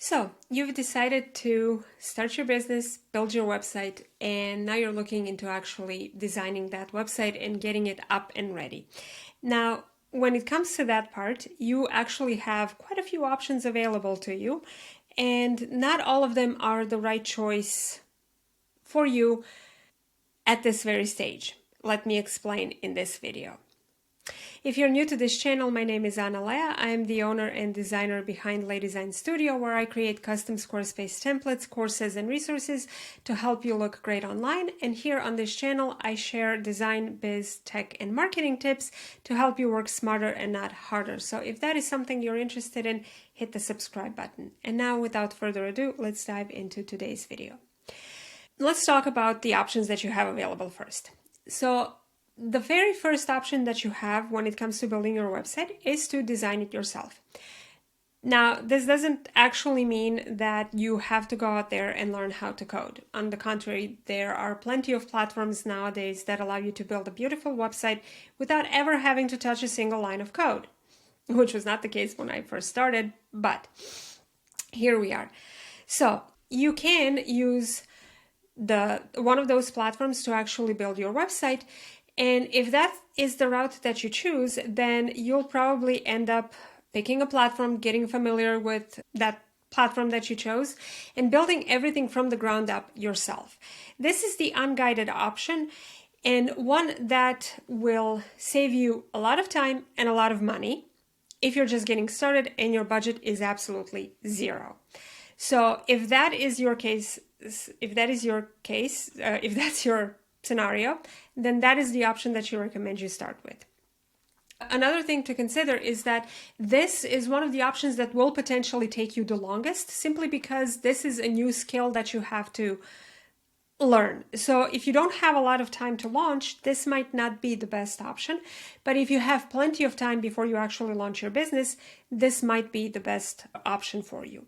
So you've decided to start your business, build your website, and now you're looking into actually designing that website and getting it up and ready. Now, when it comes to that part, you actually have quite a few options available to you, and not all of them are the right choice for you at this very stage. Let me explain in this video. If you're new to this channel, my name is Ana Lea. I am the owner and designer behind Lea Design Studio, where I create custom Squarespace templates, courses, and resources to help you look great online. And here on this channel, I share design, biz, tech, and marketing tips to help you work smarter and not harder. So if that is something you're interested in, hit the subscribe button. And now, without further ado, let's dive into today's video. Let's talk about the options that you have available first. So the very first option that you have when it comes to building your website is to design it yourself. Now, this doesn't actually mean that you have to go out there and learn how to code. On the contrary, there are plenty of platforms nowadays that allow you to build a beautiful website without ever having to touch a single line of code, which was not the case when I first started, but here we are. So you can use one of those platforms to actually build your website. And if that is the route that you choose, then you'll probably end up picking a platform, getting familiar with that platform that you chose, and building everything from the ground up yourself. This is the unguided option, and one that will save you a lot of time and a lot of money if you're just getting started and your budget is absolutely zero. So if that is your case, if that's your scenario, then that is the option that you recommend you start with. Another thing to consider is that this is one of the options that will potentially take you the longest, simply because this is a new skill that you have to learn. So if you don't have a lot of time to launch, this might not be the best option. But if you have plenty of time before you actually launch your business, this might be the best option for you.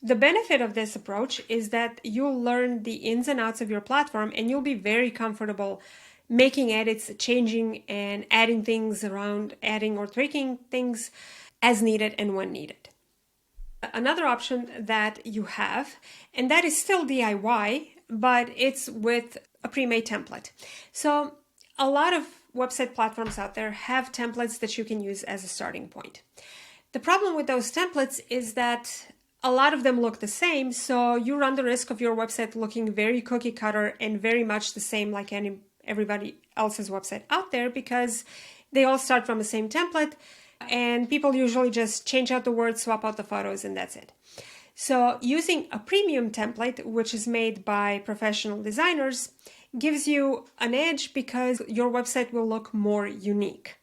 The benefit of this approach is that you'll learn the ins and outs of your platform, and you'll be very comfortable making edits, changing and adding things around, adding or tweaking things as needed and when needed. Another option that you have, and that is still DIY, but it's with a pre-made template. So a lot of website platforms out there have templates that you can use as a starting point. The problem with those templates is that a lot of them look the same, so you run the risk of your website looking very cookie cutter and very much the same like everybody else's website out there, because they all start from the same template and people usually just change out the words, swap out the photos, and that's it. So using a premium template, which is made by professional designers, gives you an edge because your website will look more unique.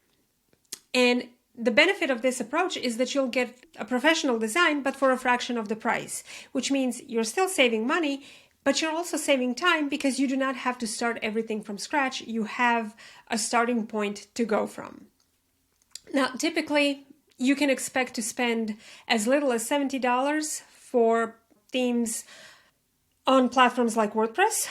And the benefit of this approach is that you'll get a professional design, but for a fraction of the price, which means you're still saving money, but you're also saving time because you do not have to start everything from scratch. You have a starting point to go from. Now, typically, you can expect to spend as little as $70 for themes on platforms like WordPress,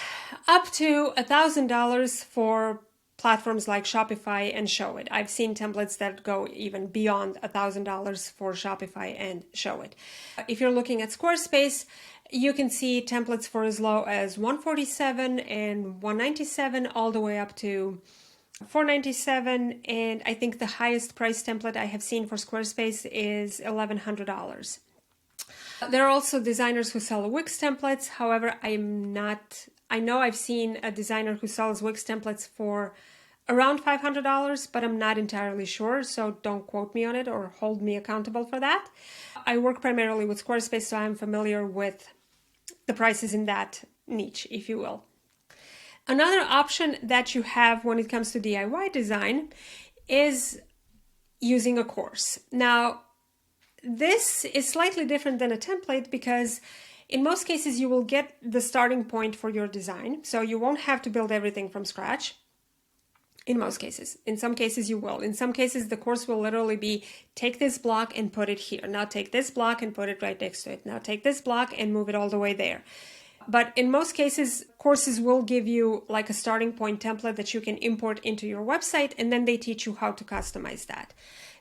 up to $1,000 for platforms like Shopify and Showit. I've seen templates that go even beyond $1,000 for Shopify and Showit. If you're looking at Squarespace, you can see templates for as low as $147 and $197, all the way up to $497, and I think the highest price template I have seen for Squarespace is $1,100. There are also designers who sell Wix templates. However, I know I've seen a designer who sells Wix templates for around $500, but I'm not entirely sure, so don't quote me on it or hold me accountable for that. I work primarily with Squarespace, so I'm familiar with the prices in that niche, if you will. Another option that you have when it comes to DIY design is using a course. Now, this is slightly different than a template because in most cases you will get the starting point for your design, so you won't have to build everything from scratch. In most cases. In some cases you will. In some cases the course will literally be, take this block and put it here. Now take this block and put it right next to it. Now take this block and move it all the way there. But in most cases, courses will give you like a starting point template that you can import into your website, and then they teach you how to customize that.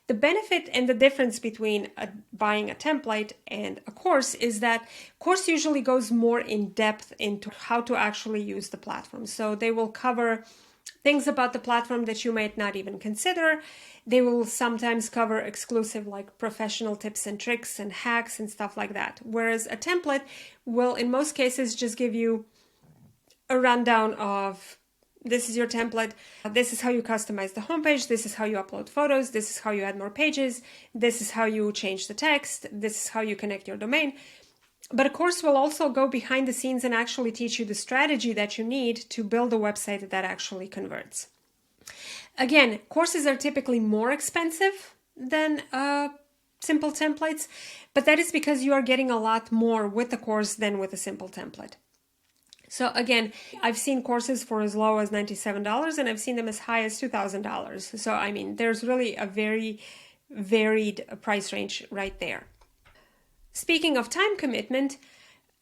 The benefit and the difference between buying a template and a course is that course usually goes more in depth into how to actually use the platform. So they will cover things about the platform that you might not even consider. They will sometimes cover exclusive like professional tips and tricks and hacks and stuff like that. Whereas a template will in most cases just give you a rundown of this is your template, this is how you customize the homepage, this is how you upload photos, this is how you add more pages, this is how you change the text, this is how you connect your domain. But a course will also go behind the scenes and actually teach you the strategy that you need to build a website that actually converts. Again, courses are typically more expensive than simple templates, but that is because you are getting a lot more with the course than with a simple template. So again, I've seen courses for as low as $97 and I've seen them as high as $2,000. So I mean, there's really a very varied price range right there. Speaking of time commitment,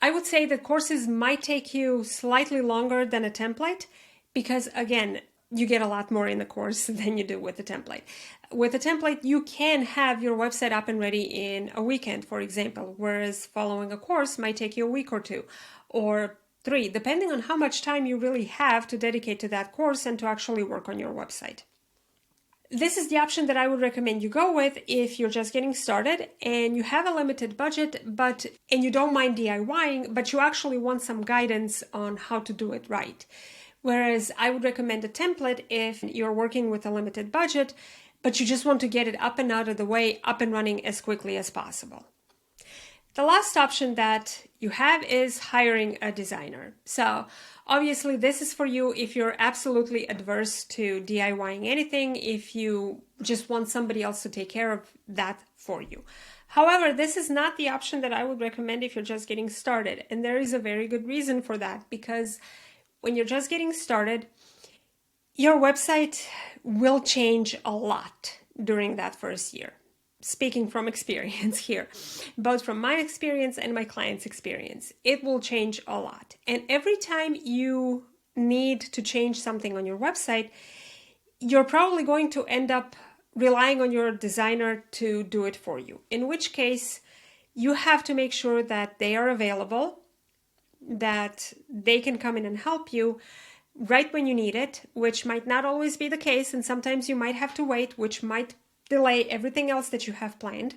I would say that courses might take you slightly longer than a template because again, you get a lot more in the course than you do with a template. With a template, you can have your website up and ready in a weekend, for example, whereas following a course might take you a week or two, or 3, depending on how much time you really have to dedicate to that course and to actually work on your website. This is the option that I would recommend you go with if you're just getting started and you have a limited budget, and you don't mind DIYing, but you actually want some guidance on how to do it right. Whereas I would recommend a template if you're working with a limited budget, but you just want to get it up and out of the way, up and running as quickly as possible. The last option that you have is hiring a designer. So obviously this is for you if you're absolutely adverse to DIYing anything, if you just want somebody else to take care of that for you. However, this is not the option that I would recommend if you're just getting started. And there is a very good reason for that, because when you're just getting started, your website will change a lot during that first year. Speaking from experience here, both from my experience and my client's experience, it will change a lot. And every time you need to change something on your website, you're probably going to end up relying on your designer to do it for you. In which case, you have to make sure that they are available, that they can come in and help you right when you need it, which might not always be the case. And sometimes you might have to wait, which might delay everything else that you have planned.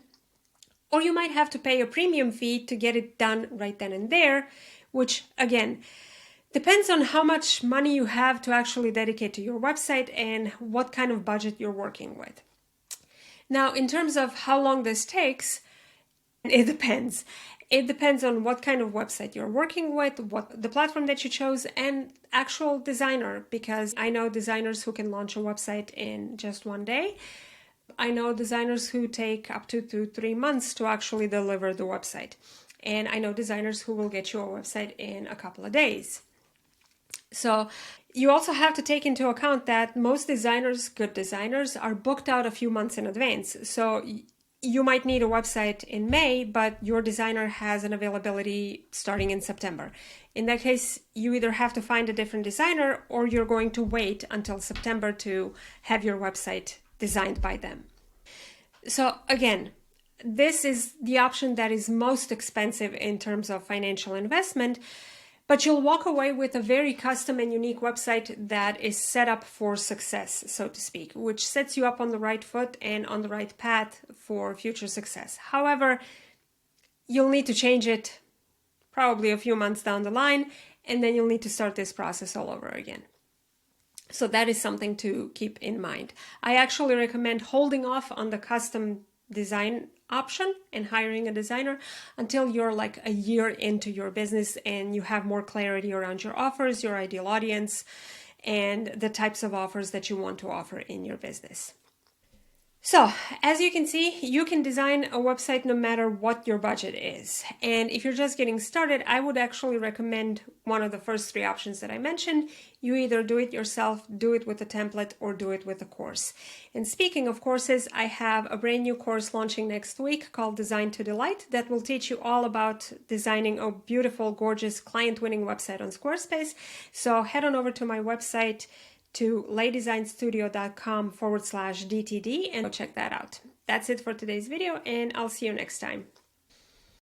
Or you might have to pay a premium fee to get it done right then and there, which again, depends on how much money you have to actually dedicate to your website and what kind of budget you're working with. Now, in terms of how long this takes, it depends. It depends on what kind of website you're working with, what the platform that you chose, and actual designer, because I know designers who can launch a website in just one day. I know designers who take up to 2-3 months to actually deliver the website. And I know designers who will get you a website in a couple of days. So you also have to take into account that most designers, good designers, are booked out a few months in advance. So you might need a website in May, but your designer has an availability starting in September. In that case, you either have to find a different designer or you're going to wait until September to have your website designed by them. So again, this is the option that is most expensive in terms of financial investment, but you'll walk away with a very custom and unique website that is set up for success, so to speak, which sets you up on the right foot and on the right path for future success. However, you'll need to change it probably a few months down the line, and then you'll need to start this process all over again. So that is something to keep in mind. I actually recommend holding off on the custom design option and hiring a designer until you're like a year into your business and you have more clarity around your offers, your ideal audience, and the types of offers that you want to offer in your business. So, as you can see, you can design a website no matter what your budget is. And if you're just getting started, I would actually recommend one of the first 3 options that I mentioned. You either do it yourself, do it with a template, or do it with a course. And speaking of courses, I have a brand new course launching next week called Design to Delight that will teach you all about designing a beautiful, gorgeous, client-winning website on Squarespace. So head on over to my website to laydesignstudio.com/DTD and check that out. That's it for today's video, and I'll see you next time.